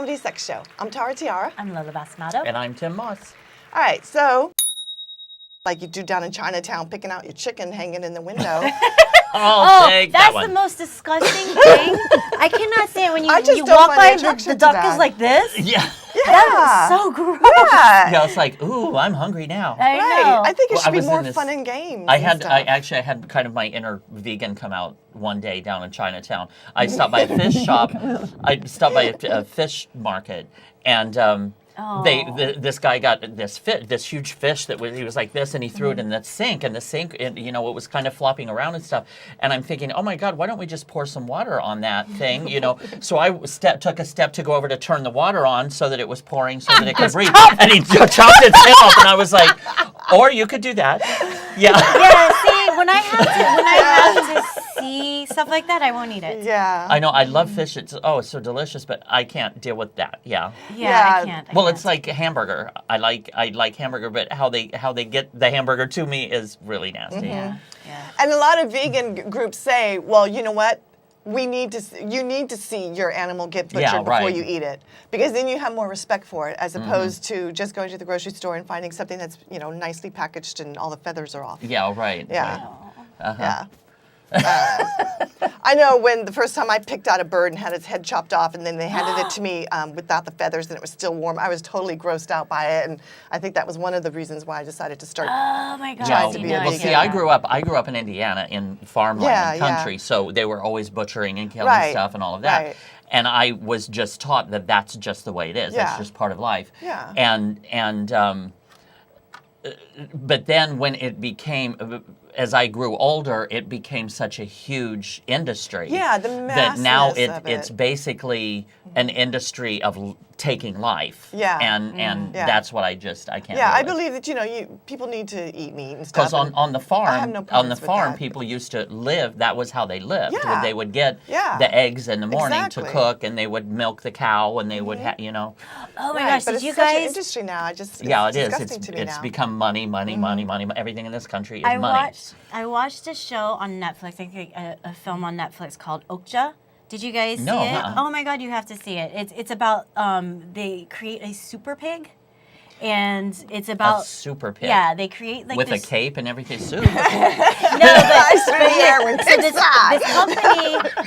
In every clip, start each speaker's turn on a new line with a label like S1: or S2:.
S1: Comedy Sex Show. I'm Tara Tiara.
S2: I'm Lola Basmato.
S3: And I'm Tim Moss.
S1: All right, so like you do down in Chinatown, picking out your chicken hanging in the window.
S2: That's the most disgusting thing. I cannot stand when you walk by the duck is like this.
S3: Yeah.
S2: That is so gross.
S3: Yeah, it's like, ooh, I'm hungry now.
S2: I know.
S1: I think it should be more fun and games.
S3: I had kind of my inner vegan come out one day down in Chinatown. I stopped by a fish shop. I stopped by a fish market, and this guy got this huge fish he was like this, and he threw it in the sink, and it was kind of flopping around and stuff. And I'm thinking, oh my God, why don't we just pour some water on that thing, So I took a step to go over to turn the water on so that it was pouring so that it could breathe. And he chopped its head off, and I was like, or you could do that. Yeah.
S2: Yeah, see, when I have to see stuff like that, I won't eat it.
S1: Yeah.
S3: I know, I love fish. It's so delicious, but I can't deal with that. Yeah.
S2: Yeah, I can't.
S3: Well, it's like a hamburger. I like hamburger, but how they get the hamburger to me is really nasty.
S1: Mm-hmm.
S2: Yeah.
S1: And a lot of vegan groups say, well, you know what? You need to see your animal get butchered before you eat it, because then you have more respect for it, as opposed to just going to the grocery store and finding something that's nicely packaged and all the feathers are off.
S3: Yeah, right.
S1: Yeah.
S3: Right. Uh-huh.
S1: Yeah. I know when the first time I picked out a bird and had its head chopped off, and then they handed it to me without the feathers, and it was still warm. I was totally grossed out by it, and I think that was one of the reasons why I decided to start.
S2: Oh my God!
S1: Trying to be a vegan.
S3: Well, see, I grew up in Indiana in farmland country, so they were always butchering and killing stuff and all of that. Right. And I was just taught that that's just the way it is. Yeah. That's just part of life.
S1: Yeah.
S3: But then when it became, as I grew older, it became such a huge industry.
S1: Yeah, the
S3: that now
S1: of
S3: it's basically an industry of taking life.
S1: Yeah.
S3: And that's what I can't.
S1: Yeah, I believe that people need to eat meat and stuff.
S3: Because on the farm,
S1: that.
S3: people used to live. That was how they lived.
S1: Yeah.
S3: They would get the eggs in the morning to cook, and they would milk the cow, and they would
S2: Oh my gosh!
S1: But
S2: did you
S1: such
S2: guys?
S1: an industry now. It's
S3: it is.
S1: disgusting to me
S3: It's
S1: now.
S3: become money. Everything in this country is money.
S2: I watched a show on Netflix. I think a film on Netflix called Okja. Did you guys see it? Oh my God, you have to see it. It's about they create a super pig, and it's about
S3: a super pig.
S2: Yeah, they create like
S3: with a cape and everything. Super.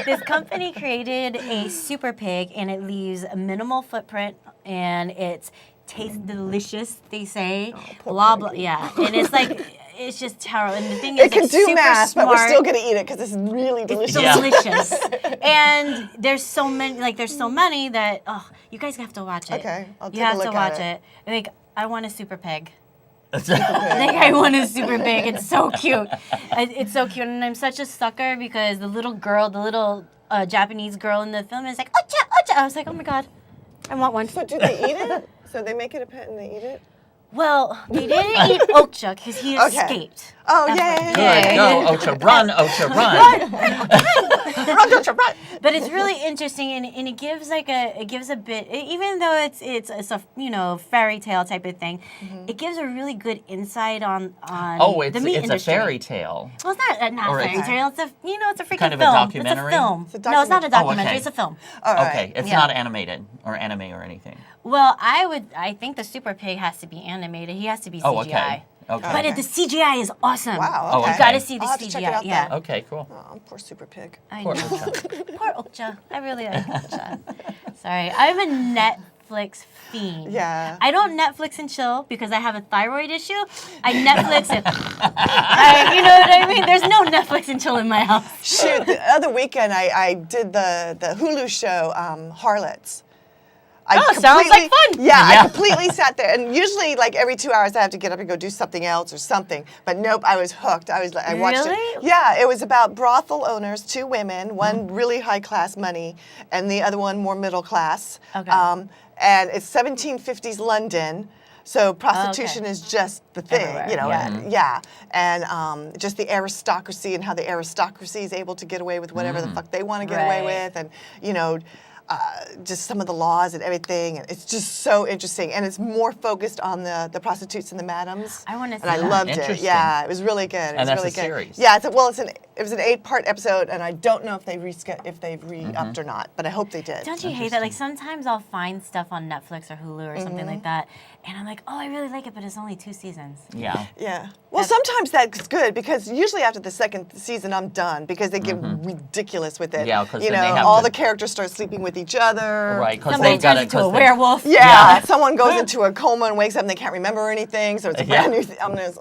S2: This company created a super pig, and it leaves a minimal footprint, and it tastes delicious. They say, blah blah. Yeah, and it's like. It's just terrible. And the thing is,
S1: it can do
S2: super
S1: math,
S2: smart.
S1: but we're still going to eat it because it's really delicious.
S2: It's delicious. And there's so many that, you guys have to watch it.
S1: Okay, I'll take
S2: You have
S1: a look
S2: to watch
S1: at it.
S2: Like, I want a super pig. I want a super pig. It's so cute. It's so cute. And I'm such a sucker because the little Japanese girl in the film is like, Ocha, Ocha. I was like, oh my God, I want one.
S1: So do they eat it? So they make it a pet and they eat it?
S2: Well, they didn't eat Okja because he escaped.
S1: Oh, yeah.
S3: Good. Go, Ocha, run, Ocha, run.
S1: Run, Ocha, run.
S2: But it's really interesting, and it gives a bit, even though it's a fairy tale type of thing, it gives a really good insight on the meat industry.
S3: It's a fairy tale.
S2: Well, it's not a fairy tale. It's a freaking
S3: kind of
S2: film.
S3: a documentary.
S2: It's a film. No, it's not a documentary. It's a film.
S3: Okay, it's not animated or anime or anything.
S2: Well, I think the super pig has to be animated. He has to be CGI.
S3: Oh, okay.
S2: But the CGI is awesome.
S1: Wow.
S3: Okay.
S2: You got to see the
S1: I'll have to
S2: CGI.
S1: check it out then.
S3: Okay, cool.
S1: Oh, poor super pig.
S2: I
S3: Poor
S2: know.
S3: Ocha.
S2: Poor Okja. I really like Okja. Sorry. I'm a Netflix fiend.
S1: Yeah.
S2: I don't Netflix and chill because I have a thyroid issue. I Netflix and... you know what I mean? There's no Netflix and chill in my house.
S1: Shoot, the other weekend I did the Hulu show, Harlots.
S2: Sounds like fun.
S1: Yeah, I completely sat there, and usually, like every 2 hours, I have to get up and go do something else or something. But nope, I was hooked. I watched it. Yeah, it was about brothel owners, 2 women, one really high class money, and the other one more middle class.
S2: Okay.
S1: And it's 1750s London. So prostitution is just the thing,
S2: Everywhere.
S1: And just the aristocracy and how the aristocracy is able to get away with whatever the fuck they want to get away with, and just some of the laws and everything, and it's just so interesting. And it's more focused on the prostitutes and the madams.
S2: I want to see
S1: and I
S2: that.
S1: loved it. Yeah, it was really good.
S3: And that's a series.
S1: Yeah, it's It was an 8-part episode, and I don't know if they've re-upped or not, but I hope they did.
S2: Don't you hate that? Like sometimes I'll find stuff on Netflix or Hulu or something like that, and I'm like, oh, I really like it, but it's only 2 seasons.
S3: Yeah.
S1: Yeah. Well, sometimes that's good because usually after the 2nd season, I'm done because they get ridiculous with it.
S3: Yeah, because
S1: you know,
S3: they have
S1: all
S3: to,
S1: the characters start sleeping with each other.
S3: Right, because
S2: Somebody
S3: they've got
S2: turns
S3: it.
S2: into a werewolf.
S1: Yeah, someone goes into a coma and wakes up and they can't remember anything, so it's a brand new thing. I'm just,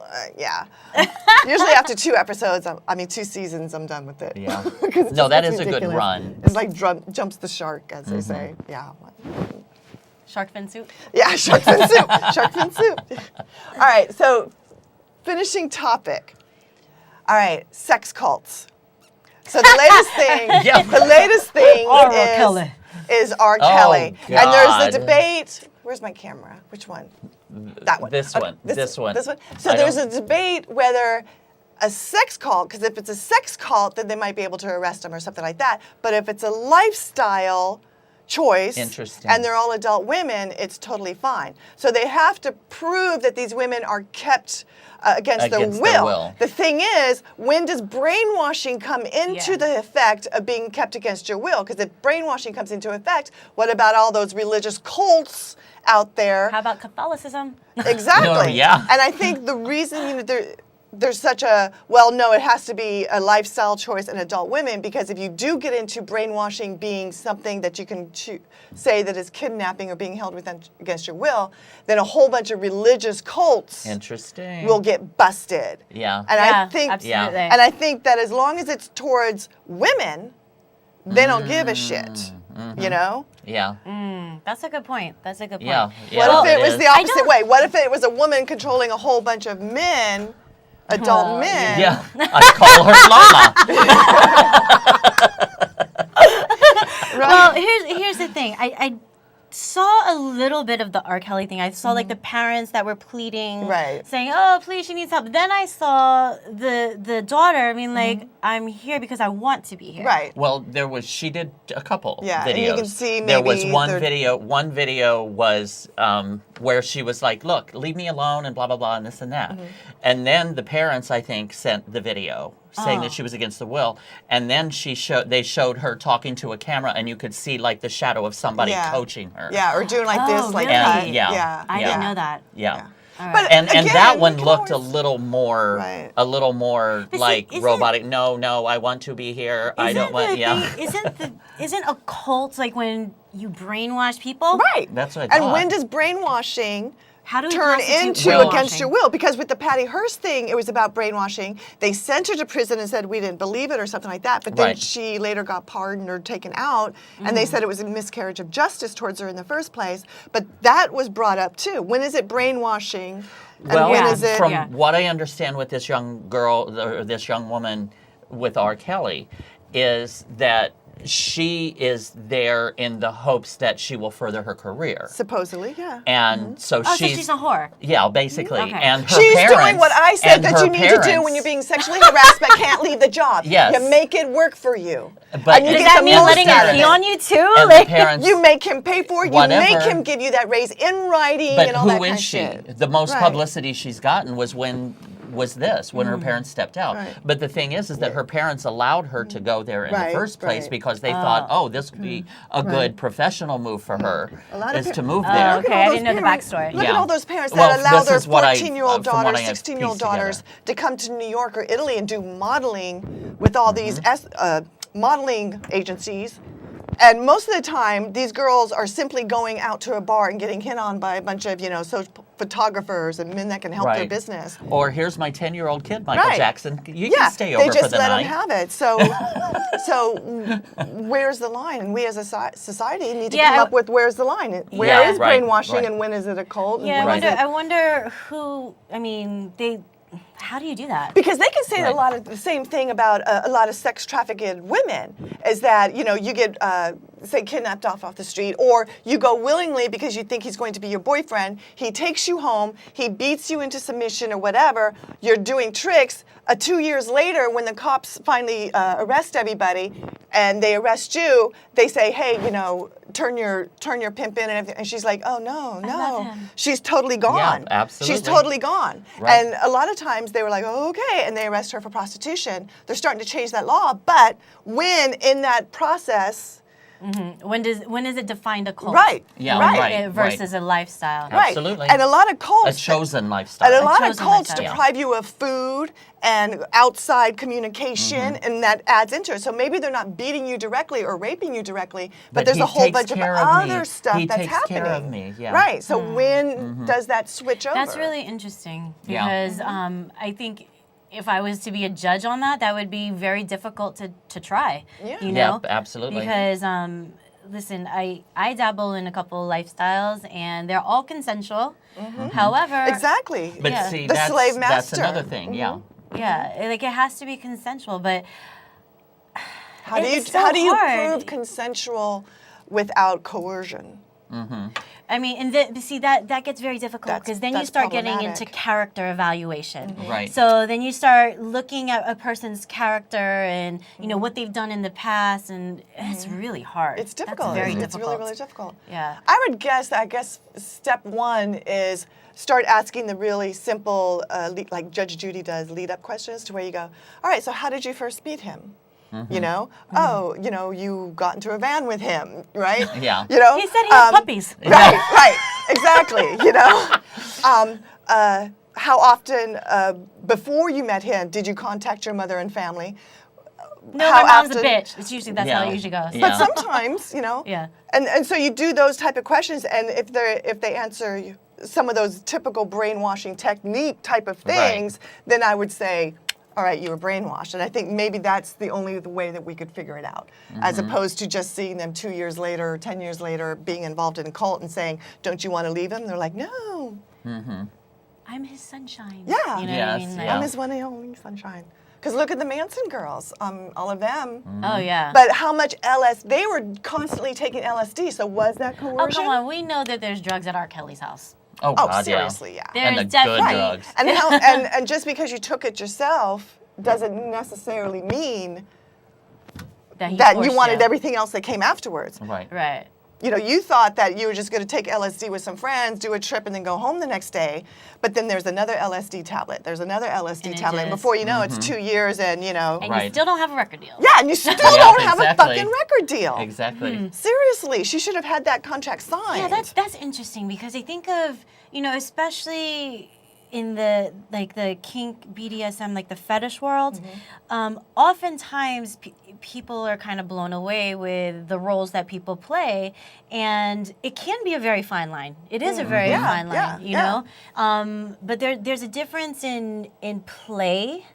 S1: Usually after 2 episodes, 2 seasons, I'm done with it.
S3: Yeah.
S1: It's
S3: No,
S1: just
S3: that
S1: gets
S3: is a good
S1: ridiculous.
S3: run.
S1: It's like jumps the shark, as they say. Yeah.
S2: Shark fin soup.
S1: Yeah, shark fin soup. Shark fin soup. All right, so finishing topic. All right, sex cults. So the latest thing
S2: R.Kelly.
S1: is R.Kelly.
S3: Oh,
S1: and there's
S3: God.
S1: the debate. Where's my camera? Which one? That one.
S3: This one. This one.
S1: This one. So there's a debate whether a sex cult, because if it's a sex cult, then they might be able to arrest them or something like that. But if it's a lifestyle choice,
S3: Interesting.
S1: and they're all adult women, it's totally fine. So they have to prove that these women are kept against their will. The thing is, when does brainwashing come into the effect of being kept against your will? Because if brainwashing comes into effect, what about all those religious cults out there?
S2: How about Catholicism?
S1: Exactly.
S3: Oh, yeah.
S1: And I think the reason there's such a, it has to be a lifestyle choice in adult women, because if you do get into brainwashing being something that you can say that is kidnapping or being held against your will, then a whole bunch of religious cults will get busted.
S3: Yeah.
S1: And I think
S2: absolutely.
S1: and I think that as long as it's towards women, they don't give a shit. You know?
S3: Yeah.
S2: That's a good point. That's a good point.
S3: Yeah.
S1: What if it was the
S2: I
S1: opposite
S2: don't-
S1: way? What if it was a woman controlling a whole bunch of men, adult men?
S3: Yeah. I call her Lala.
S2: Well, here's the thing. I saw a little bit of the R.Kelly thing. I saw like the parents that were pleading, saying, "Oh, please, she needs help." Then I saw the daughter. I mean, like, I'm here because I want to be here.
S1: Right.
S3: Well, she did a couple videos.
S1: And you can see
S3: there was
S1: maybe
S3: one video. One video was where she was like, "Look, leave me alone," and blah blah blah, and this and that. And then the parents, I think, sent the video saying that she was against the will, and then they showed her talking to a camera, and you could see like the shadow of somebody coaching her.
S1: Yeah, or doing like this, like
S2: really?
S1: that.
S3: Yeah.
S2: I didn't know that.
S3: Yeah.
S2: All right.
S1: But
S3: And
S1: again,
S3: that one
S1: you can
S3: looked
S1: always-
S3: a little more
S2: But
S3: like
S2: see,
S3: robotic. No, I want to be here. I don't want.
S2: Isn't a cult like when you brainwash people?
S1: Right.
S3: That's what I
S1: And
S3: thought.
S1: when does brainwashing
S2: How do we
S1: turn
S2: constitute
S1: into
S2: brainwashing?
S1: against your will? Because with the Patty Hearst thing, it was about brainwashing. They sent her to prison and said we didn't believe it or something like that. But then she later got pardoned or taken out, and they said it was a miscarriage of justice towards her in the first place. But that was brought up too. When is it brainwashing? And
S3: Well,
S1: when is it?
S3: from what I understand with this young girl, or this young woman with R. Kelly, is that she is there in the hopes that she will further her career.
S1: Supposedly, yeah.
S3: And so
S2: So she's a whore.
S3: Yeah, basically.
S2: Okay.
S3: And her
S1: She's
S3: parents,
S1: doing what I said
S3: and
S1: that
S3: her
S1: you need to do when you're being sexually harassed but can't leave the job.
S3: Yes.
S1: You make it work for you.
S3: But
S1: And you
S2: Does
S1: get
S2: that
S1: the
S2: mean
S1: most
S2: letting
S1: out
S2: her
S1: of
S2: pee
S1: it.
S2: on you too?
S3: And
S2: Like,
S3: the parents,
S1: You make him pay for it.
S3: Whatever.
S1: You make him give you that raise in writing
S3: but
S1: and all that
S3: who
S1: kind
S3: is
S1: of
S3: she?
S1: shit.
S3: The most
S1: Right.
S3: publicity she's gotten was when her parents stepped out.
S1: Right.
S3: But the thing is that her parents allowed her to go there in the
S1: Right,
S3: first place
S1: right.
S3: because they thought, this would be a good professional move for her,
S1: A lot of
S3: is to move
S2: Oh,
S3: there.
S1: Look at
S2: okay,
S1: all
S2: I
S1: those
S2: didn't know the
S1: parents-
S2: backstory.
S1: Look
S3: Yeah.
S1: at all those parents
S3: Well,
S1: that allow
S3: this
S1: their
S3: is what I-
S1: 14-year-old
S3: from what
S1: daughters,
S3: I have
S1: 16-year-old
S3: pieced together.
S1: daughters to come to New York or Italy and do modeling with all these modeling agencies. And most of the time, these girls are simply going out to a bar and getting hit on by a bunch of, photographers and men that can help their
S3: Right.
S1: business.
S3: Or here's my 10-year-old kid, Michael
S1: Right.
S3: Jackson. You
S1: Yeah,
S3: can stay over
S1: they just
S3: for the
S1: let
S3: night.
S1: them have it. So where's the line? And we as a society need to
S2: Yeah,
S1: come
S2: I-
S1: up with where's the line. Where
S3: Yeah,
S1: is
S3: right,
S1: brainwashing
S3: right.
S1: and when is it a cult? And
S2: Yeah,
S1: when is it-
S2: I wonder who. I mean, how do you do that?
S1: Because they can say
S3: Right.
S1: a lot of the same thing about a lot of sex trafficked women, is that you get say, kidnapped off the street, or you go willingly because you think he's going to be your boyfriend. He takes you home. He beats you into submission or whatever. You're doing tricks. 2 years later, when the cops finally arrest everybody and they arrest you, they say, hey, turn your pimp in and everything. And she's like, oh, no.
S2: love him.
S1: She's totally gone.
S3: Yeah, absolutely.
S1: She's totally gone.
S3: Right.
S1: And a lot of times they were like, oh, okay, and they arrest her for prostitution. They're starting to change that law. But when in that process...
S2: When is it defined a cult?
S1: Right.
S3: Yeah,
S1: right.
S2: Versus a lifestyle.
S1: Right.
S3: Absolutely.
S1: And a lot of cults...
S3: A chosen lifestyle.
S1: And a lot of
S2: chosen
S1: cults
S2: lifestyle.
S1: deprive you of food and outside communication, and that adds into it. So maybe they're not beating you directly or raping you directly, but there's
S3: he
S1: a whole
S3: takes
S1: bunch of
S3: care of
S1: other
S3: me.
S1: stuff
S3: He
S1: that's
S3: takes
S1: happening.
S3: care of me, yeah.
S1: Right. So when does that switch over?
S2: That's really interesting
S3: Yeah.
S2: because I think if I was to be a judge on that, that would be very difficult to try.
S1: Yeah.
S2: You know?
S3: Yep, absolutely.
S2: Because listen, I dabble in a couple of lifestyles and they're all consensual. However,
S1: Exactly.
S3: But
S2: Yeah.
S3: see,
S1: The
S3: that's,
S1: slave
S3: that's
S1: master.
S3: another thing, yeah.
S2: yeah, like it has to be consensual, but
S1: How do you
S2: it's so
S1: how do you
S2: hard.
S1: prove consensual without coercion?
S2: I mean, and see that gets very difficult because then you
S1: that's
S2: start getting into
S1: problematic.
S2: character evaluation.
S3: Right.
S2: So then you start looking at a person's character and what they've done in the past, and it's really hard.
S1: It's difficult.
S2: That's very
S1: it's
S2: difficult.
S1: really, really difficult.
S2: Yeah.
S1: I would guess step one is start asking the really simple, like Judge Judy does, lead-up questions to where you go, all right, so how did you first meet him? You got into a van with him, right?
S3: Yeah.
S2: He said he had puppies.
S1: Right, exactly. How often before you met him did you contact your mother and family?
S2: No,
S1: How
S2: my mom's a
S1: often-
S2: bitch. It's usually that's how it usually goes.
S3: Yeah.
S1: But sometimes,
S2: Yeah.
S1: and so you do those type of questions, and if they answer some of those typical brainwashing technique type of things, then I would say, all right, you were brainwashed. And I think maybe that's the only way that we could figure it out, as opposed to just seeing them 2 years later, 10 years later, being involved in a cult and saying, don't you want to leave him? They're like, no.
S2: I'm his sunshine.
S1: Yeah.
S2: You know what I
S3: Yes,
S2: mean?
S3: yeah.
S1: I'm his one and only sunshine. Because look at the Manson girls, all of them.
S2: Oh yeah.
S1: But how much they were constantly taking LSD, so was that coercion?
S2: oh come on, we know that there's drugs at R.Kelly's house.
S3: Oh,
S1: Oh,
S3: God,
S1: seriously, yeah.
S2: There's
S3: And the good
S2: definitely
S3: drugs.
S1: And and just because you took it yourself doesn't necessarily mean
S2: that he
S1: that you
S2: forced
S1: wanted everything else that came afterwards.
S3: Right.
S2: Right.
S1: You thought that you were just going to take LSD with some friends, do a trip, and then go home the next day. But then there's another LSD tablet. There's another LSD
S2: And it
S1: tablet. And
S2: just-
S1: before you know, it's 2 years, and
S2: And you
S3: Right.
S2: still don't have a record deal.
S1: yeah, and you still don't have a
S3: exactly.
S1: fucking record deal.
S3: Exactly.
S1: Seriously, she should have had that contract signed.
S2: Yeah, that's interesting because I think of especially in the kink BDSM, like the fetish world, oftentimes people are kind of blown away with the roles that people play, and it can be a very fine line. It is a very
S1: Yeah,
S2: fine line,
S1: yeah,
S2: you know. But there's a difference in play.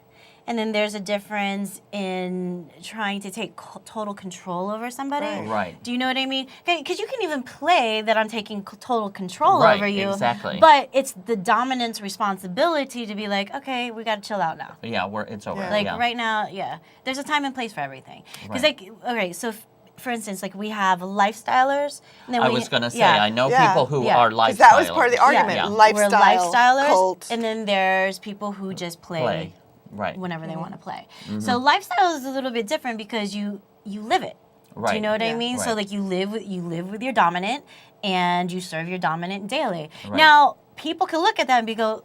S2: And then there's a difference in trying to take total control over somebody.
S3: Right.
S2: Do you know what I mean? Because you can even play that I'm taking total control
S3: Right,
S2: over you.
S3: exactly.
S2: But it's the dominant's responsibility to be like, okay, we got to chill out now.
S3: Yeah, it's over.
S1: Yeah.
S2: Like
S3: yeah.
S2: right now, yeah. There's a time and place for everything. Because
S3: Right.
S2: okay, so for instance, like we have lifestylers. And then
S3: I
S2: we,
S3: was going to say,
S2: yeah.
S3: I know
S1: Yeah.
S3: people who
S2: Yeah.
S3: are
S1: 'Cause
S3: lifestylers.
S1: that was part of the argument.
S3: Yeah.
S1: Lifestyle,
S2: We're lifestylers,
S1: cult.
S2: and then there's people who just
S3: Play. Right.
S2: whenever they want to play. So lifestyle is a little bit different because you live it. Do you
S3: Right.
S2: know what I
S1: Yeah.
S2: mean? So
S3: Right.
S2: like you live with your dominant and you serve your dominant daily.
S3: Right.
S2: Now, people can look at that and go,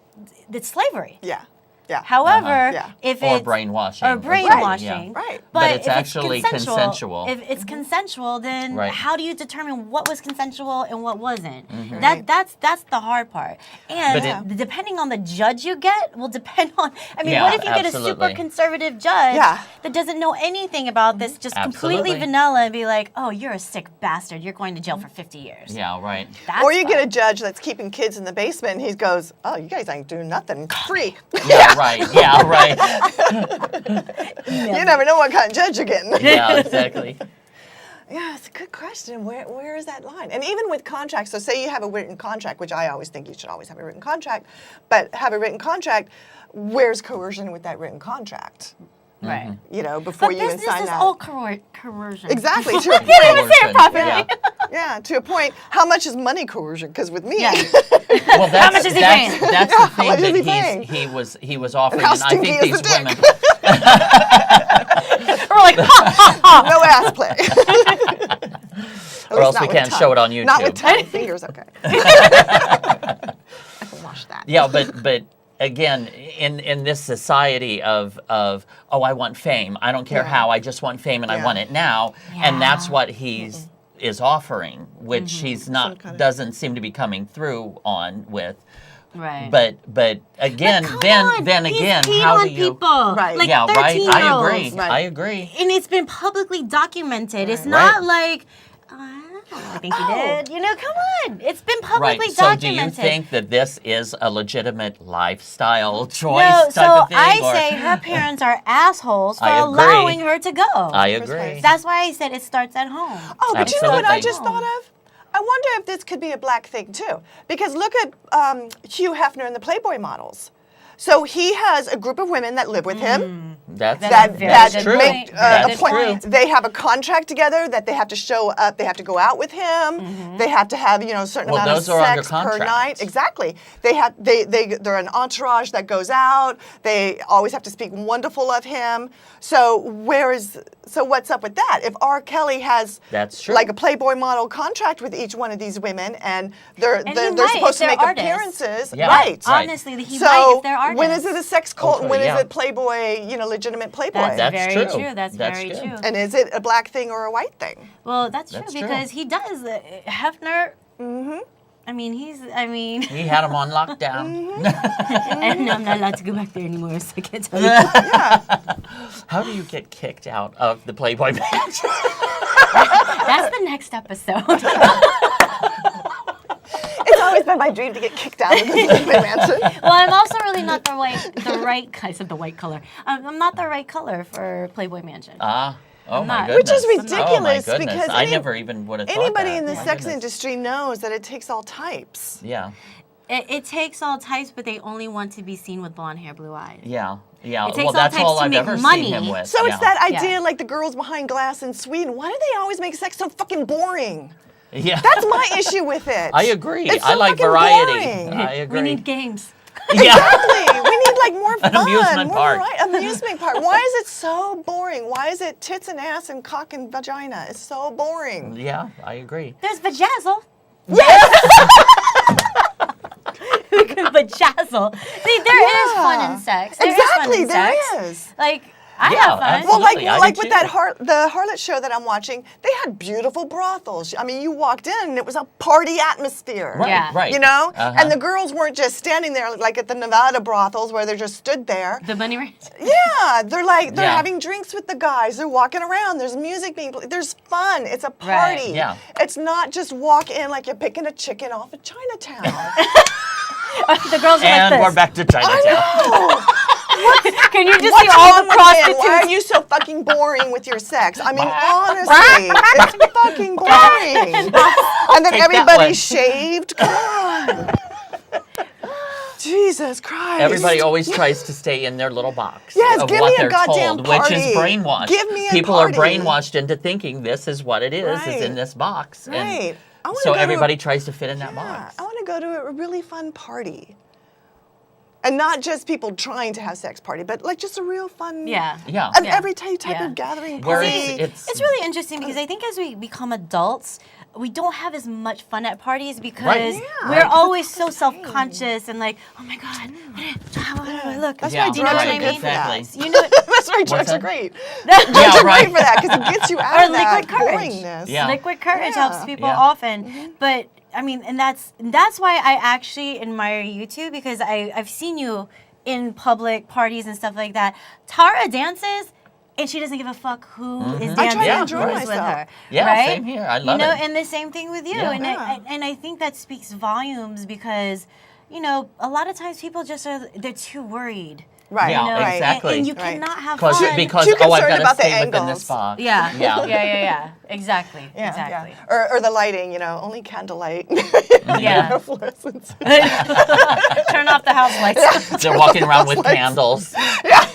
S2: it's slavery.
S1: Yeah. Yeah.
S2: However,
S1: Yeah.
S2: if
S3: Or
S2: it's
S3: brainwashing.
S2: or brainwashing,
S3: Yeah.
S1: Right.
S3: But
S2: if
S3: it's actually consensual.
S2: If it's consensual, then
S3: Right.
S2: how do you determine what was consensual and what wasn't?
S1: Right.
S2: That's the hard part. And
S3: But
S2: depending on the judge you get will depend on. I mean,
S3: Yeah,
S2: what if you get a
S3: absolutely.
S2: super conservative judge
S1: Yeah.
S2: that doesn't know anything about this, just completely
S3: Absolutely.
S2: vanilla, and be like, "Oh, you're a sick bastard. You're going to jail for 50 years."
S3: Yeah, right.
S2: That's
S1: Or you get a
S2: fun.
S1: judge that's keeping kids in the basement, and he goes, "Oh, you guys ain't doing nothing. Free."
S3: Yeah, right. Yeah, right.
S1: You never know what kind of judge you're getting.
S3: Yeah, exactly.
S1: Yeah, it's a good question. Where is that line? And even with contracts, so say you have a written contract, which I always think you should always have a written contract, but have a written contract, where's coercion with that written contract?
S2: Right.
S1: You know, before
S2: But
S1: you even
S2: this
S1: sign
S2: is
S1: that.
S2: all coercion.
S1: Exactly. To a
S2: I can't even
S1: point.
S2: say it properly.
S1: Yeah, to a point. How much is money coercion? Because with me,
S2: Yeah.
S3: Well, that's,
S2: How much is he paying?
S3: That's
S1: Yeah,
S3: the
S1: how much is
S3: thing
S1: he
S3: that
S1: paying?
S3: he was offering,
S1: How
S3: and I
S1: stinky
S3: think
S1: is
S3: these
S1: the dick?
S3: women.
S2: We're like,
S1: no ass play.
S3: Or else we can't show it on
S1: Not with
S3: YouTube.
S1: tongue. Fingers, okay. I can wash that.
S3: Yeah, but again, in this society of oh, I want fame. I don't care
S1: Yeah.
S3: how. I just want fame, and I
S1: Yeah.
S3: want it now. And that's
S2: Yeah.
S3: what he's is offering, which he's not
S1: kind of-
S3: doesn't seem to be coming through on with.
S2: right.
S3: But again,
S2: Come
S3: then
S2: on, he's
S3: again,
S2: peed
S3: how
S2: on
S3: do you?
S2: people.
S1: Right.
S2: Like
S3: Yeah, right.
S2: 13
S3: I
S2: year
S3: agree.
S2: olds.
S1: Right.
S3: I agree.
S2: And it's been publicly documented. It's
S1: Right.
S2: not
S3: Right.
S2: like, I think he did. You know, come on. It's been publicly
S3: Right. So do
S2: documented.
S3: you think that this is a legitimate lifestyle choice
S2: No,
S3: type
S2: so
S3: of thing?
S2: I
S3: or-
S2: say her parents are assholes for
S3: I agree.
S2: allowing her to go.
S3: I
S1: First
S3: agree.
S1: place.
S2: That's why I said it starts at home.
S1: Oh, but you know what I
S3: Absolutely.
S1: just thought of? I wonder if this could be a black thing too. Because look at Hugh Hefner and the Playboy models. So he has a group of women that live with him.
S3: That's
S2: That's
S1: That
S2: very
S1: that
S2: good
S3: true.
S1: make
S3: That's
S1: a point.
S3: true.
S1: They have a contract together that they have to show up. They have to go out with him. They have to have a certain
S3: Well,
S1: amount
S3: those
S1: of
S3: are under
S1: sex per
S3: contract.
S1: night. Exactly. They're an entourage that goes out. They always have to speak wonderful of him. So what's up with that? If R. Kelly has
S3: That's true.
S1: like a Playboy model contract with each one of these women, and they're
S2: he
S1: they're
S2: might
S1: supposed
S2: if
S1: to make
S2: they're artists.
S1: appearances,
S3: Yeah.
S1: right?
S3: Right.
S2: Honestly, he
S1: So
S2: might if they're artists.
S1: when is it a sex cult and when
S3: yeah.
S1: is it Playboy, legitimate Playboy?
S2: That's
S3: That's
S2: very
S3: true.
S2: true. That's very
S3: good.
S2: true.
S1: And is it a black thing or a white thing?
S2: Well, that's true
S3: That's true.
S2: because he does. Hefner. Mm-hmm. I mean,
S3: He had them on lockdown.
S2: and I'm not allowed to go back there anymore, so I can't tell you.
S3: How do you get kicked out of the Playboy Mansion?
S2: That's the next episode.
S1: It's always been my dream to get kicked out of this Playboy mansion.
S2: Well, I'm also really not the right. I said the white color. I'm not the right color for Playboy Mansion.
S3: Oh my
S2: not.
S3: goodness.
S1: Which is
S3: Oh my
S1: ridiculous
S3: goodness.
S1: because
S3: I never even would have thought
S1: Anybody
S3: that.
S1: in the
S3: My
S1: sex
S3: goodness.
S1: industry knows that it takes all types.
S3: Yeah.
S2: It takes all types, but they only want to be seen with blonde hair, blue eyes.
S3: Yeah.
S2: It takes
S3: Well,
S2: all
S3: that's
S2: types
S3: all
S2: to
S3: I've
S2: make
S3: ever
S2: money.
S3: seen him with.
S1: So it's that idea
S2: Yeah.
S1: like the girls behind glass in Sweden. Why do they always make sex so fucking boring?
S3: Yeah.
S1: That's my issue with it.
S3: I agree.
S1: It's
S3: I
S1: so
S3: like
S1: fucking
S3: variety.
S1: boring.
S3: I agree.
S2: We need games.
S3: Yeah.
S1: Exactly. We need like more fun,
S3: amusement
S1: more
S3: park.
S1: variety. Amusement park. Why is it so boring? Why is it tits and ass and cock and vagina? It's so boring.
S3: Yeah, I agree.
S2: There's vajazzle.
S1: Yes.
S2: We can vajazzle. See, there is fun in sex. There is fun
S1: Exactly.
S2: in
S1: There
S2: sex.
S1: is.
S2: Like, I
S3: Yeah,
S2: have fun.
S3: absolutely.
S1: Well,
S3: I
S1: like
S3: do
S1: with
S3: too.
S1: that the harlot show that I'm watching, they had beautiful brothels. I mean, you walked in and it was a party atmosphere.
S3: Right,
S2: Yeah.
S3: right.
S1: You know?
S3: Uh-huh.
S1: And the girls weren't just standing there like at the Nevada brothels where they just stood there.
S2: The bunny ranch.
S1: Yeah, they're
S3: Yeah.
S1: having drinks with the guys. They're walking around. There's music being played. There's fun. It's a
S2: Right.
S1: party.
S3: Yeah.
S1: It's not just walk in like you're picking a chicken off of Chinatown.
S2: The girls are
S3: And
S2: like
S3: we're
S2: this.
S3: back to Chinatown.
S2: Can you just
S1: What's
S2: see all
S1: wrong
S2: the
S1: with men?
S2: prostitutes?
S1: Why are you so fucking boring with your sex? I mean, honestly, it's fucking boring. And then
S3: Take that one.
S1: everybody's shaved. Come on. Jesus Christ.
S3: Everybody always tries to stay in their little box
S1: Yes,
S3: of
S1: give
S3: what
S1: me a
S3: they're
S1: goddamn
S3: told, which is
S1: party.
S3: brainwashed.
S1: Give me a
S3: People
S1: party.
S3: are brainwashed into thinking this is what it is
S1: Right.
S3: in this box.
S1: Right.
S3: And
S1: I wanna
S3: so
S1: go to a-
S3: everybody tries to fit in that
S1: Yeah,
S3: box.
S1: I want to go to a really fun party. And not just people trying to have sex party, but like just a real fun.
S2: Yeah.
S3: Yeah.
S1: Of
S2: Yeah.
S1: every type
S2: Yeah.
S1: of gathering
S3: Where
S1: party.
S2: It's really interesting because I think as we become adults, we don't have as much fun at parties because
S3: Right.
S1: Yeah.
S2: we're always so self-conscious and like, oh my God, how do I look?
S1: That's
S3: Yeah,
S1: why
S2: Do you know
S1: drugs
S2: what
S1: are
S2: I
S1: good
S2: mean?
S1: for that.
S3: Exactly.
S2: You know,
S1: That's why drugs
S3: that?
S1: are great.
S3: Yeah,
S1: Drugs are
S3: right.
S1: great for that because it gets you out
S2: Or
S1: of that
S2: liquid courage.
S1: boringness.
S3: Yeah.
S2: liquid courage
S1: Yeah.
S2: helps people
S3: Yeah.
S2: often. But I mean, and that's why I actually admire you too because I've seen you in public parties and stuff like that. Tara dances. And she doesn't give a fuck who is
S1: I try
S2: dancing
S1: to
S2: or
S1: enjoy
S2: who's with
S1: myself.
S2: her.
S3: Yeah,
S2: right?
S3: same here. I love
S2: you know,
S3: it.
S2: and the same thing with you.
S3: Yeah.
S2: And
S1: Yeah.
S2: I think that speaks volumes because, you know, a lot of times people just they're too worried.
S1: Right.
S3: Yeah,
S2: You know,
S1: right.
S3: exactly.
S2: And you
S1: Right.
S2: cannot have
S3: Because
S2: fun.
S3: because
S1: Too
S3: oh, I've
S1: concerned
S3: got to
S1: about the
S3: stay within
S1: angles.
S3: this box.
S2: Yeah.
S3: Yeah.
S2: Yeah. Exactly.
S1: Yeah,
S2: exactly.
S1: yeah. Or the lighting, you know, only candlelight.
S2: Yeah.
S1: No fluorescence.
S2: Turn off the house lights.
S3: They're walking around with
S1: Lights.
S3: candles.
S1: Yeah.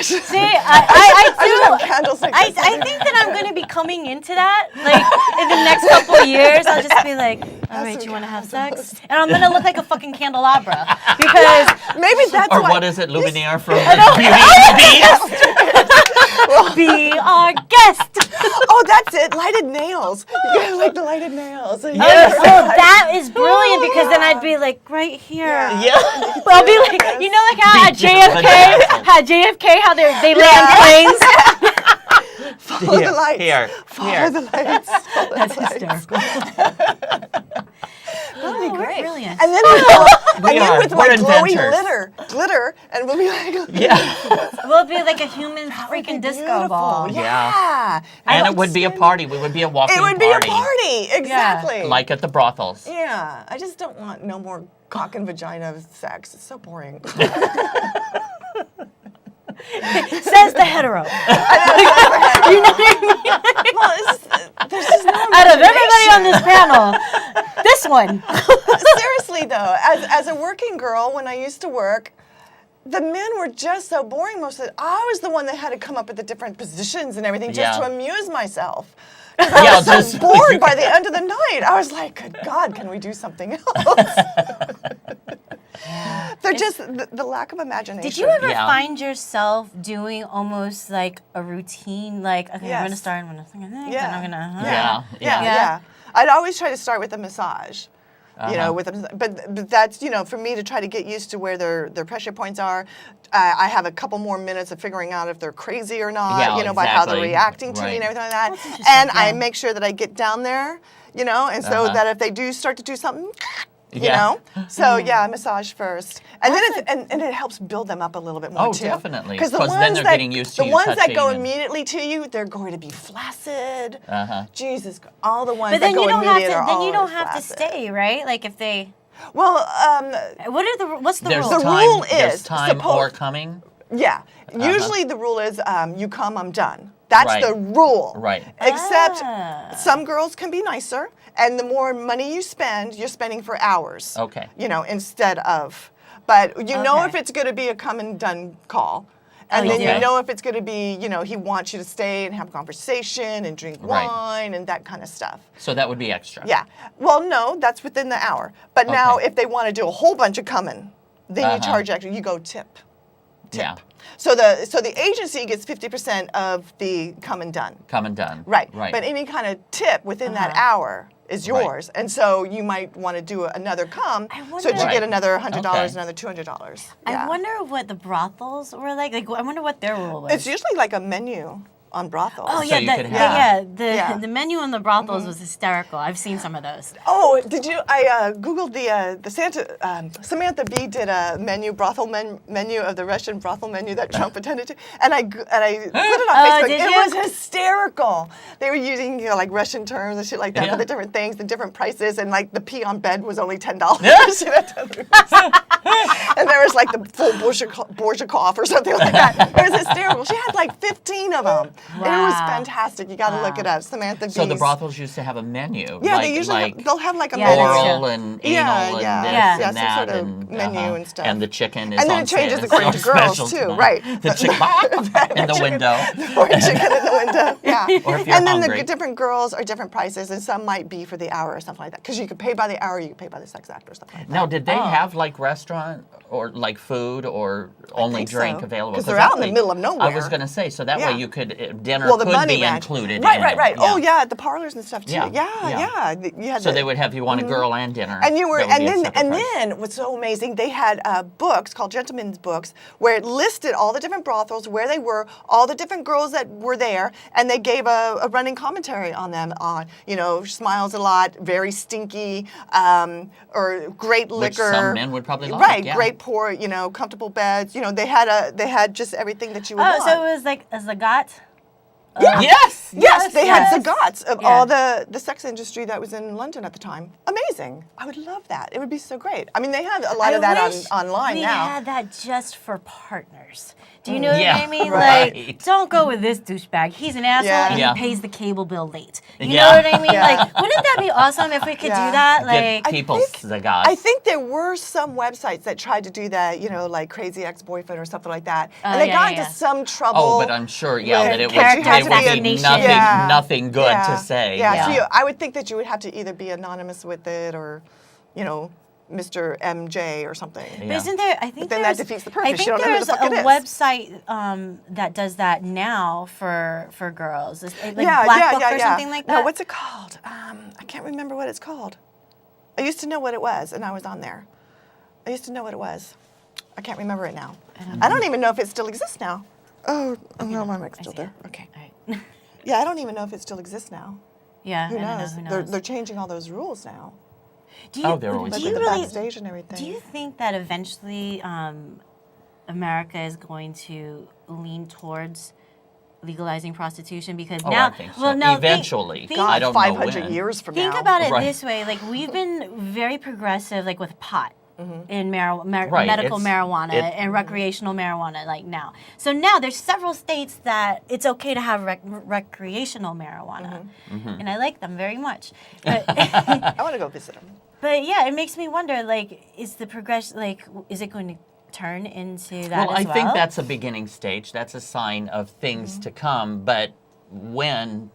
S1: gosh.
S2: See, I
S1: I just have
S2: do.
S1: candlesticks.
S2: I think that I'm gonna be coming into that. Like in the next couple of years, I'll just be like, all right, you want to have sex? And I'm gonna look like a fucking candelabra because
S1: Maybe that's
S3: Or
S1: why.
S3: what is it, Luminaire from Beauty and the Beast?
S2: be our guest.
S1: Oh, that's it. Lighted nails. You gotta like the lighted nails.
S3: Yes.
S2: Oh, that is brilliant because then I'd be like right here.
S3: Yeah.
S2: But I'll be like, you know, like how at JFK, how they land planes.
S1: Follow the lights.
S3: Here.
S1: Follow the lights. Follow
S2: That's
S1: the lights.
S2: hysterical.
S1: That'd be
S2: Oh, we're
S1: great.
S2: brilliant.
S1: And then, with
S3: We're
S1: like glowing
S3: inventors.
S1: glitter, and we'll be like,
S3: Yeah.
S2: We'll be like a human freaking disco
S1: beautiful.
S2: ball.
S1: Yeah.
S3: And it would be a party. We would be a walking
S1: It would
S3: party.
S1: be a party. Exactly.
S3: Like at the brothels.
S1: Yeah. I just don't want no more cock and vagina sex. It's so boring.
S2: Says the hetero. You know what I mean?
S1: Well, there's just no
S2: Out of everybody on this panel, this one.
S1: Seriously though, as a working girl, when I used to work, the men were just so boring most of the I was the one that had to come up with the different positions and everything just
S3: Yeah.
S1: to amuse myself.
S3: Yeah,
S1: I was
S3: just
S1: so bored by the end of the night. I was like, good God, can we do something else? They're just the lack of imagination.
S2: Did you ever
S3: Yeah.
S2: find yourself doing almost like a routine, like, okay, I'm
S1: Yes.
S2: gonna start, I'm gonna think, then
S1: Yeah.
S2: I'm gonna,
S3: Yeah.
S2: Yeah.
S1: I'd always try to start with a massage. You know,
S3: Uh-huh.
S1: but that's, you know, for me to try to get used to where their pressure points are. I have a couple more minutes of figuring out if they're crazy or not.
S3: Yeah,
S1: you know, by how they're
S3: exactly.
S1: reacting to me
S3: Right.
S1: and everything like that.
S2: That's interesting,
S1: And I
S2: yeah.
S1: make sure that I get down there. You know, and so
S3: Uh-huh.
S1: that if they do start to do something. You
S3: Yeah.
S1: know, so yeah, massage first, and then and it helps build them up a little bit more
S3: Oh,
S1: too.
S3: definitely.
S1: Because the
S3: 'Cause
S1: ones
S3: then they're
S1: that
S3: getting used to
S1: the
S3: you
S1: ones that
S3: touching
S1: go
S3: and-
S1: immediately to you, they're going to be flaccid.
S3: Uh-huh.
S1: Jesus, all the ones
S2: But
S1: that
S2: then
S1: go
S2: you don't have
S1: immediate
S2: to.
S1: are
S2: Then you
S1: all
S2: don't have to
S1: flaccid.
S2: stay, right? Like if they.
S1: Well,
S2: What's the
S3: There's
S2: rule?
S1: The
S3: time,
S1: rule
S3: there's
S1: is
S3: time
S1: supposed-
S3: or coming.
S1: yeah. Usually the rule is you come, I'm done. That's
S3: Right.
S1: the rule.
S3: Right.
S1: Except
S2: Ah.
S1: some girls can be nicer, and the more money you spend, you're spending for hours.
S3: Okay.
S1: You know, instead of. But you know
S2: Okay.
S1: if it's going to be a come and done call. And
S2: you
S1: then
S2: do?
S1: you know if it's going to be, you know, he wants you to stay and have a conversation and drink
S3: Right.
S1: wine and that kind of stuff.
S3: So that would be extra.
S1: Yeah. Well, no, that's within the hour. But now
S3: Okay.
S1: if they want to do a whole bunch of coming, then you
S3: Uh-huh.
S1: charge extra. You go tip.
S3: Yeah.
S1: So the agency gets 50% of the come and done.
S3: Come and done.
S1: Right.
S3: Right.
S1: But any kind of tip within that hour is
S3: Right.
S1: yours. And so you might want to do another come
S2: I
S1: so that
S2: wonder-
S1: you
S3: Right.
S1: get another $100,
S3: Okay.
S1: another $200.
S2: I
S1: Yeah.
S2: wonder what the brothels were like. Like I wonder what their rule was.
S1: It's usually like a menu on brothels.
S2: Oh
S3: So
S2: yeah,
S3: you
S2: the,
S3: could
S2: the-
S3: have-
S2: yeah,
S1: Yeah.
S2: the menu on the brothels was hysterical. I've seen some of those.
S1: Oh, did you? I googled the Samantha Bee did a brothel menu of the Russian brothel menu that Trump attended to, and I put it on Facebook.
S2: did
S1: It
S2: you?
S1: was hysterical. They were using like Russian terms and shit like that
S3: Yeah.
S1: for the different things and different prices, and like the pee on bed was only $10. And there was like the full Borshakov or something like that. It was hysterical. She had like 15 of them. And it was
S2: Wow.
S1: fantastic. You got to look it up. Samantha Bee.
S3: So the brothels used to have a menu.
S1: Yeah,
S3: like,
S1: they usually
S3: like
S1: they'll have like a
S2: Yeah,
S1: menu.
S2: that's
S3: oral
S2: true.
S3: and
S1: Yeah,
S3: anal and
S1: yeah.
S3: this
S2: Yeah.
S3: and
S1: Yeah, some
S3: that
S1: sort of
S3: and
S1: menu and stuff.
S3: And the chicken is
S1: And then
S3: on
S1: it changes
S3: sale.
S1: according
S3: It's
S1: to girls,
S3: special
S1: too,
S3: tonight.
S1: right.
S3: The chicken in the window.
S1: Or a chicken in the window. Yeah.
S3: Or if you're
S1: and then
S3: hungry.
S1: the different girls are different prices, and some might be for the hour or something like that. Because you could pay by the hour, you could pay by the sex act or something like that.
S3: Now, did they
S2: Oh.
S3: have like restaurant or like food or only
S1: think
S3: drink
S1: so.
S3: available?
S1: 'Cause they're
S3: that
S1: out in the
S3: way-
S1: middle of
S3: I
S1: nowhere.
S3: was going to say, so that
S1: Yeah.
S3: way you could dinner
S1: Well, the
S3: could
S1: money
S3: be
S1: match.
S3: included.
S1: Right,
S3: in
S1: right,
S3: it.
S1: right.
S3: Yeah.
S1: Oh yeah, at the parlors and stuff too.
S3: Yeah,
S1: Yeah,
S3: yeah.
S1: yeah. You had
S3: So
S1: the-
S3: they would have you want a girl and dinner.
S1: And you were,
S3: That would
S1: and
S3: be a
S1: then,
S3: separate
S1: and
S3: price.
S1: then, what's so amazing? They had books called Gentlemen's Books, where it listed all the different brothels, where they were, all the different girls that were there, and they gave a running commentary on them. On smiles a lot, very stinky, or great
S3: Which
S1: liquor.
S3: some men would probably like,
S1: Right,
S3: yeah.
S1: great poor, comfortable beds. They had just everything that you would
S2: Oh,
S1: want.
S2: so it was like a zagat
S3: Yes.
S1: Yes, they had
S2: yes.
S1: Zagats of
S2: Yeah.
S1: all the sex industry that was in London at the time. Amazing. I would love that. It would be so great. I mean, they have a lot of that
S2: wish
S1: online
S2: we
S1: now.
S2: had that just for partners. Do you know
S3: Yeah,
S2: what I mean?
S3: right.
S2: Like, don't go with this douchebag. He's an asshole
S1: Yeah.
S2: and
S3: Yeah.
S2: he pays the cable bill late. You
S3: Yeah.
S2: know what I mean?
S1: Yeah.
S2: Like, wouldn't that be awesome if we could
S1: Yeah.
S2: do that?
S3: Give
S2: Like,
S3: people the guy.
S1: I think there were some websites that tried to do that, you know, like Crazy Ex-Boyfriend or something like that. And they
S2: yeah,
S1: got
S2: yeah.
S1: into some trouble.
S3: Oh, but I'm sure, yeah,
S1: with
S3: that it
S2: character
S3: would be
S2: assassination.
S3: nothing,
S1: Yeah.
S3: nothing good
S1: Yeah.
S3: to say.
S1: Yeah, so I would think that you would have to either be anonymous with it or, you know, Mr. MJ or something.
S3: Yeah.
S2: but isn't there? I think
S1: then that
S2: there's-
S1: defeats the
S2: I
S1: purpose.
S2: think
S1: You don't know who the
S2: there's
S1: fuck it
S2: a
S1: is.
S2: website that does that now for girls. It's like
S1: Yeah,
S2: Black
S1: yeah,
S2: Book
S1: yeah,
S2: or
S1: yeah.
S2: something like that.
S1: No, what's it called? I can't remember what it's called. I used to know what it was, and I was on there. I used to know what it was. I can't remember it now. I don't even know if it still exists now. Oh, no, my mic's still there. Okay.
S2: All right.
S1: Yeah, I don't even know if it still exists now.
S2: Yeah,
S1: Who
S2: I don't know.
S1: knows?
S2: Who knows?
S1: They're changing all those rules now.
S2: Do you,
S3: Oh, they're always
S2: do
S1: Like
S2: you
S1: with the
S2: really,
S1: backstage and everything.
S2: Do you think that eventually America is going to lean towards legalizing prostitution? Because
S3: Oh,
S2: now,
S3: I think so.
S2: well, no,
S3: Eventually.
S2: think,
S3: I don't know
S1: 500
S3: when.
S1: years from
S2: think
S1: now.
S2: about it
S3: Right.
S2: this way: like we've been very progressive, like with pot. In
S3: Right,
S2: medical
S3: it's-
S2: marijuana and recreational marijuana, like now. So now there's several states that it's okay to have recreational marijuana, and I like them very much. But
S1: I want to go visit them.
S2: But yeah, it makes me wonder, like, is the progression, like, is it going to turn into that
S3: Well,
S2: as
S3: I think that's a beginning stage. That's a sign of things to come, but when,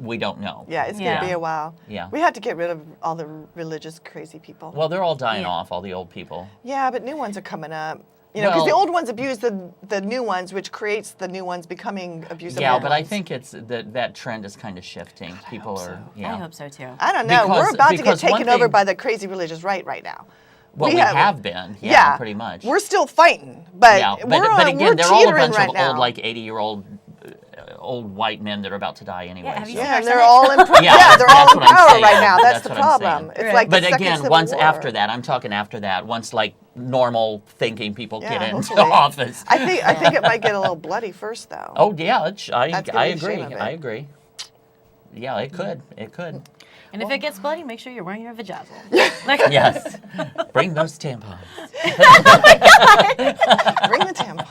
S3: we don't know.
S1: Yeah, it's
S2: Yeah.
S1: going to be a while.
S3: Yeah.
S1: We have to get rid of all the religious crazy people.
S3: Well, they're all dying
S2: Yeah.
S3: off, all the old people.
S1: Yeah, but new ones are coming up. You know, because
S3: Well-
S1: the old ones abuse the new ones, which creates the new ones becoming abusive.
S3: Yeah,
S1: old
S3: but I
S1: ones.
S3: think it's that trend is kind of shifting. People
S1: hope
S3: are,
S1: so.
S3: yeah.
S2: I hope so too.
S1: I don't know. We're
S3: Because-
S1: about to get
S3: because one
S1: taken over
S3: thing-
S1: by the crazy religious right now.
S3: Well, we have been, yeah, pretty much.
S1: We're still fighting, but
S3: yeah,
S1: we're
S3: but again,
S1: we're
S3: they're all a
S1: teetering
S3: bunch
S1: right
S3: of
S1: now.
S3: old, like 80-year-old old white men that are about to die anyway.
S2: have you
S3: so.
S2: seen
S1: Yeah,
S2: our
S1: and they're
S2: Senate?
S1: all in
S3: Yeah,
S1: they're all
S3: that's
S1: in
S3: what I'm
S1: power
S3: saying.
S1: right now. That's the
S3: That's what I'm saying.
S1: problem. It's
S2: Right.
S1: like
S3: But
S1: the second
S3: again,
S1: Civil
S3: once
S1: War.
S3: after that, I'm talking after that, once like normal thinking people
S1: Yeah,
S3: get into
S1: hopefully.
S3: office.
S1: I think it might get a little bloody first though.
S3: Oh yeah, I
S1: That's gonna be the
S3: agree.
S1: shame of it.
S3: I agree. Yeah, it could. It could.
S2: And if it gets bloody, make sure you're wearing your vajazzle. Like,
S3: Yes. Bring those tampons.
S1: Bring the tampons.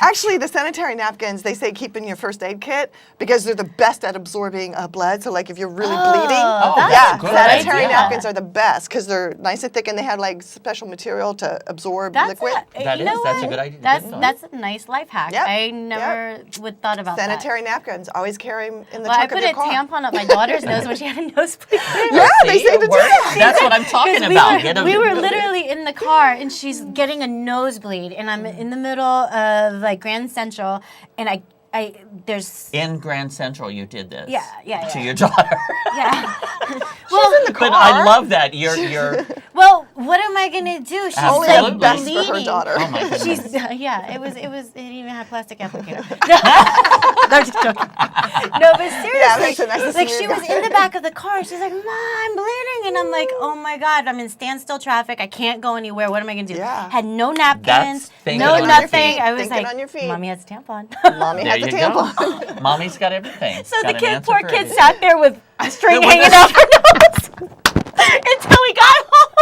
S1: Actually, the sanitary napkins, they say keep in your first aid kit because they're the best at absorbing blood. So, like, if you're really bleeding,
S2: that's
S1: yeah,
S2: a good
S1: sanitary
S2: idea.
S1: napkins are the best because they're nice and thick and they have like special material to absorb
S2: that's
S1: liquid.
S3: That
S2: you
S3: is-
S2: know
S3: that's a
S2: what?
S3: good idea.
S2: That's
S3: Good thought.
S2: that's a nice life hack.
S1: Yep,
S2: I never would thought about
S1: Sanitary napkins, always carry them in the
S2: that. Well, I
S1: trunk of
S2: put
S1: your
S2: a
S1: car.
S2: tampon up my daughter's nose when she had a nosebleed.
S1: Yeah, they
S3: See,
S1: say
S3: it
S1: to do
S3: works.
S1: that.
S3: That's what I'm talking
S2: 'Cause
S3: about. Get 'em-
S2: we were literally in the car and she's getting a nosebleed and I'm in the middle of like Grand Central and I there's
S3: in Grand Central, you did this.
S2: Yeah,
S3: To
S2: yeah.
S3: your daughter.
S2: yeah. well,
S3: But I love that you're.
S2: well, what am I gonna do? She's
S1: Only
S3: Absolutely.
S1: the best
S2: bleeding.
S1: for her daughter.
S3: Oh my goodness.
S2: She's it even had plastic applicator. No, I'm just joking. No, but seriously,
S1: Yeah, it makes it nice to
S2: like
S1: see
S2: she
S1: you
S2: was
S1: guys.
S2: in the back of the car. She's like, "Mom, I'm bleeding," and I'm like, "Oh my God, I'm in standstill traffic. I can't go anywhere. What am I gonna do?"
S1: Yeah.
S2: Had no napkins,
S3: thinking
S2: no
S3: on your
S2: nothing.
S3: feet.
S2: I was
S1: Thinking
S2: like,
S1: on your feet.
S2: "Mommy has a tampon."
S1: Mommy
S3: There
S1: has a
S3: you
S1: tampon.
S3: go. Mommy's got everything.
S2: So
S3: Got
S2: the
S3: an answer
S2: poor
S3: for
S2: kid
S3: everything.
S2: sat there with a string
S3: With
S2: hanging
S3: a-
S2: off her nose until we got home.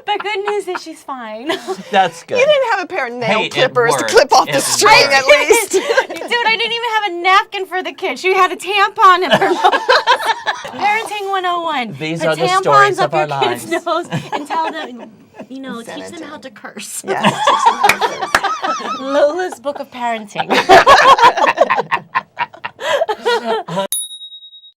S2: But good news is she's fine.
S3: That's good.
S1: You didn't have a pair of nail
S3: Hey, it
S1: clippers to
S3: worked.
S1: clip off the
S3: It
S1: string
S3: worked.
S1: at least.
S2: Dude, I didn't even have a napkin for the kid. She had a tampon in her nose. Parenting 101.
S3: These
S2: Put
S3: are the
S2: tampons
S3: stories
S2: up
S3: of our
S2: your kid's
S3: lives.
S2: nose and tell them, teach them
S1: Sanitary.
S2: how to curse.
S1: Yes.
S2: Lola's Book of Parenting.